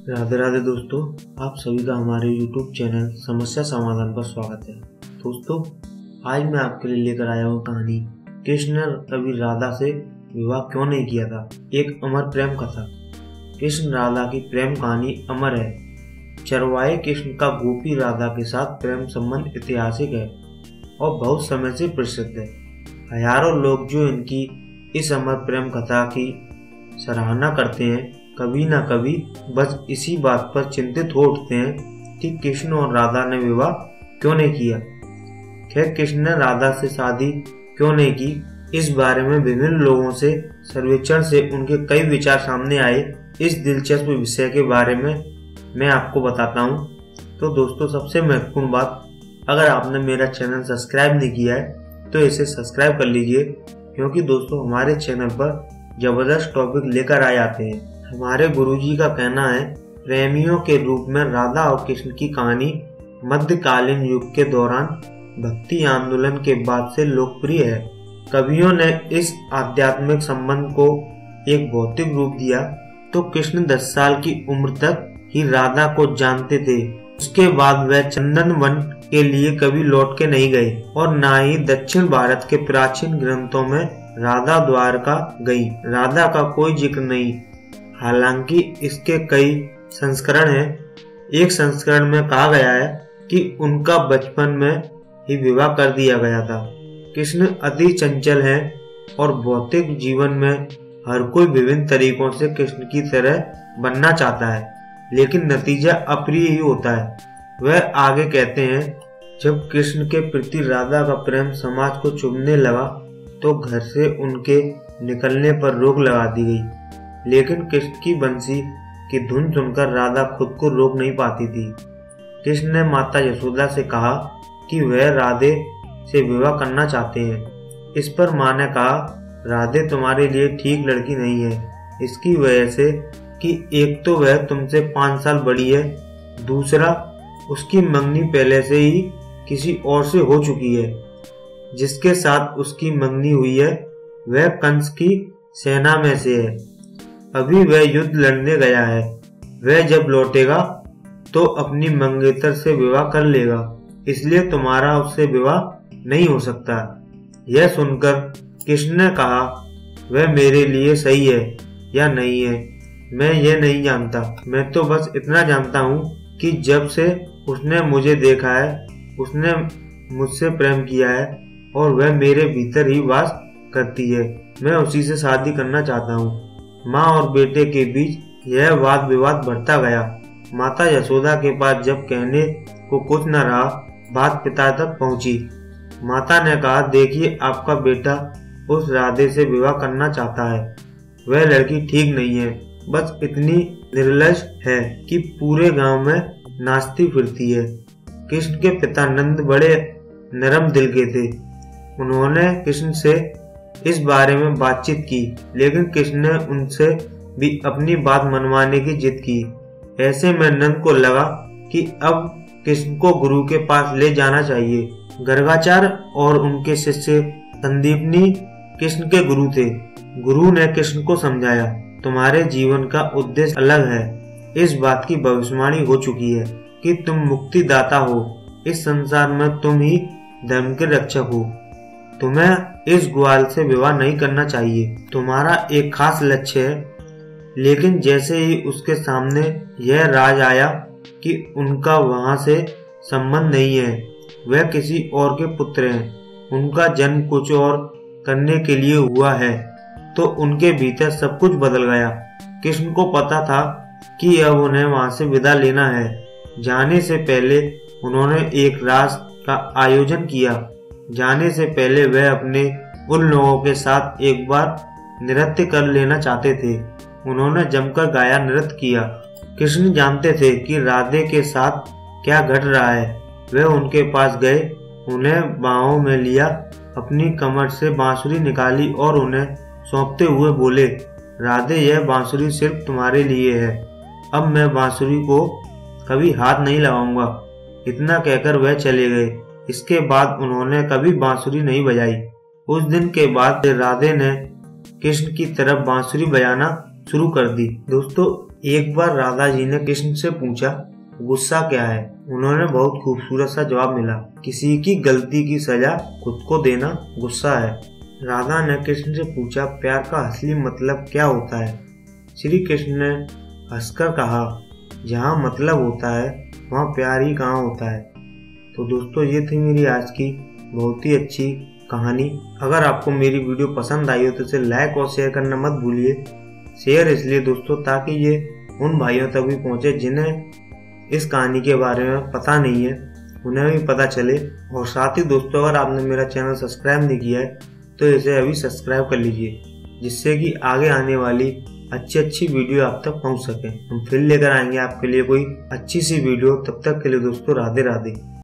राधे राधे दोस्तों, आप सभी का हमारे YouTube चैनल समस्या समाधान पर स्वागत है। दोस्तों, आज मैं आपके लिए लेकर आया हूँ कहानी कृष्ण ने कभी राधा से विवाह क्यों नहीं किया था। एक अमर प्रेम कथा। कृष्ण राधा की प्रेम कहानी अमर है। चरवाहे कृष्ण का गोपी राधा के साथ प्रेम संबंध ऐतिहासिक है और बहुत समय से प्रसिद्ध है। हजारों लोग जो इनकी इस अमर प्रेम कथा की सराहना करते हैं, कभी न कभी बस इसी बात पर चिंतित हो उठते हैं कि कृष्ण और राधा ने विवाह क्यों नहीं किया। खैर, कृष्ण ने राधा से शादी क्यों नहीं की, इस बारे में विभिन्न लोगों से सर्वेक्षण से उनके कई विचार सामने आए। इस दिलचस्प विषय के बारे में मैं आपको बताता हूँ। तो दोस्तों, सबसे महत्वपूर्ण बात, अगर आपने मेरा चैनल सब्सक्राइब नहीं किया है तो इसे सब्सक्राइब कर लीजिए, क्योंकि दोस्तों हमारे चैनल पर जबरदस्त टॉपिक लेकर आए जाते हैं। हमारे गुरुजी का कहना है, प्रेमियों के रूप में राधा और कृष्ण की कहानी मध्यकालीन युग के दौरान भक्ति आंदोलन के बाद से लोकप्रिय है। कवियों ने इस आध्यात्मिक संबंध को एक भौतिक रूप दिया तो कृष्ण 10 साल की उम्र तक ही राधा को जानते थे। उसके बाद वह चंदन वन के लिए कभी लौट के नहीं गए और न ही दक्षिण भारत के प्राचीन ग्रंथों में राधा द्वारका गई। राधा का कोई जिक्र नहीं, हालांकि इसके कई संस्करण हैं। एक संस्करण में कहा गया है कि उनका बचपन में ही विवाह कर दिया गया था। कृष्ण अति चंचल है और भौतिक जीवन में हर कोई विभिन्न तरीकों से कृष्ण की तरह बनना चाहता है, लेकिन नतीजा अप्रिय ही होता है। वह आगे कहते हैं, जब कृष्ण के प्रति राधा का प्रेम समाज को चुभने लगा तो घर से उनके निकलने पर रोक लगा दी गई, लेकिन कृष्ण की बंसी की धुन सुनकर राधा खुद को रोक नहीं पाती थी। कृष्ण ने माता यशोदा से कहा कि वह राधे से विवाह करना चाहते हैं। इस पर माँ ने कहा, राधे तुम्हारे लिए ठीक लड़की नहीं है, इसकी वजह से कि एक तो वह तुमसे 5 साल बड़ी है, दूसरा उसकी मंगनी पहले से ही किसी और से हो चुकी है। जिसके साथ उसकी मंगनी हुई है वह कंस की सेना में से है। अभी वह युद्ध लड़ने गया है। वह जब लौटेगा तो अपनी मंगेतर से विवाह कर लेगा, इसलिए तुम्हारा उससे विवाह नहीं हो सकता। यह सुनकर कृष्ण ने कहा, वह मेरे लिए सही है या नहीं है मैं यह नहीं जानता। मैं तो बस इतना जानता हूँ कि जब से उसने मुझे देखा है उसने मुझसे प्रेम किया है और वह मेरे भीतर ही वास करती है। मैं उसी से शादी करना चाहता हूँ। माँ और बेटे के बीच यह वाद विवाद बढ़ता गया। माता यशोदा के पास जब कहने को कुछ न रहा, बात पिता तक पहुँची। माता ने कहा, देखिए आपका बेटा उस राधे से विवाह करना चाहता है। वह लड़की ठीक नहीं है, बस इतनी निर्लज है कि पूरे गांव में नाचती फिरती है। कृष्ण के पिता नंद बड़े नरम दिल के थे। उन्होंने कृष्ण से इस बारे में बातचीत की, लेकिन कृष्ण ने उनसे भी अपनी बात मनवाने की जिद की। ऐसे में नंद को लगा कि अब कृष्ण को गुरु के पास ले जाना चाहिए। गर्गाचार्य और उनके शिष्य संदीपनी कृष्ण के गुरु थे। गुरु ने कृष्ण को समझाया, तुम्हारे जीवन का उद्देश्य अलग है। इस बात की भविष्यवाणी हो चुकी है कि तुम मुक्तिदाता हो। इस संसार में तुम ही धर्म के रक्षक हो। तुम्हें इस ग्वाल से विवाह नहीं करना चाहिए। तुम्हारा एक खास लक्ष्य है। लेकिन जैसे ही उसके सामने यह राज आया कि उनका वहां से संबंध नहीं है, वह किसी और के पुत्र हैं, उनका जन्म कुछ और करने के लिए हुआ है, तो उनके भीतर सब कुछ बदल गया। कृष्ण को पता था कि अब उन्हें वहां से विदा लेना है। जाने से पहले उन्होंने एक रास का आयोजन किया। जाने से पहले वह अपने उन लोगों के साथ एक बार नृत्य कर लेना चाहते थे। उन्होंने जमकर गाया, नृत्य किया। कृष्ण जानते थे कि राधे के साथ क्या घट रहा है। वे उनके पास गए, उन्हें बाहों में लिया, अपनी कमर से बांसुरी निकाली और उन्हें सौंपते हुए बोले, राधे यह बांसुरी सिर्फ तुम्हारे लिए है। अब मैं बांसुरी को कभी हाथ नहीं लगाऊंगा। इतना कहकर वह चले गए। इसके बाद उन्होंने कभी बांसुरी नहीं बजाई। उस दिन के बाद राधे ने कृष्ण की तरफ बांसुरी बजाना शुरू कर दी। दोस्तों, एक बार राधा जी ने कृष्ण से पूछा, गुस्सा क्या है? उन्होंने बहुत खूबसूरत सा जवाब मिला, किसी की गलती की सजा खुद को देना गुस्सा है। राधा ने कृष्ण से पूछा, प्यार का असली मतलब क्या होता है? श्री कृष्ण ने हंसकर कहा, जहाँ मतलब होता है वहाँ प्यार ही कहाँ होता है। तो दोस्तों, ये थी मेरी आज की बहुत ही अच्छी कहानी। अगर आपको मेरी वीडियो पसंद आई हो तो इसे लाइक और शेयर करना मत भूलिए। शेयर इसलिए दोस्तों ताकि ये उन भाइयों तक भी पहुंचे जिन्हें इस कहानी के बारे में पता नहीं है, उन्हें भी पता चले। और साथ ही दोस्तों, अगर आपने मेरा चैनल सब्सक्राइब नहीं किया है तो इसे अभी सब्सक्राइब कर लीजिए, जिससे कि आगे आने वाली अच्छी वीडियो आप तक पहुंच सके। हम फिर लेकर आएंगे आपके लिए कोई अच्छी सी वीडियो। तब तक के लिए दोस्तों, राधे राधे।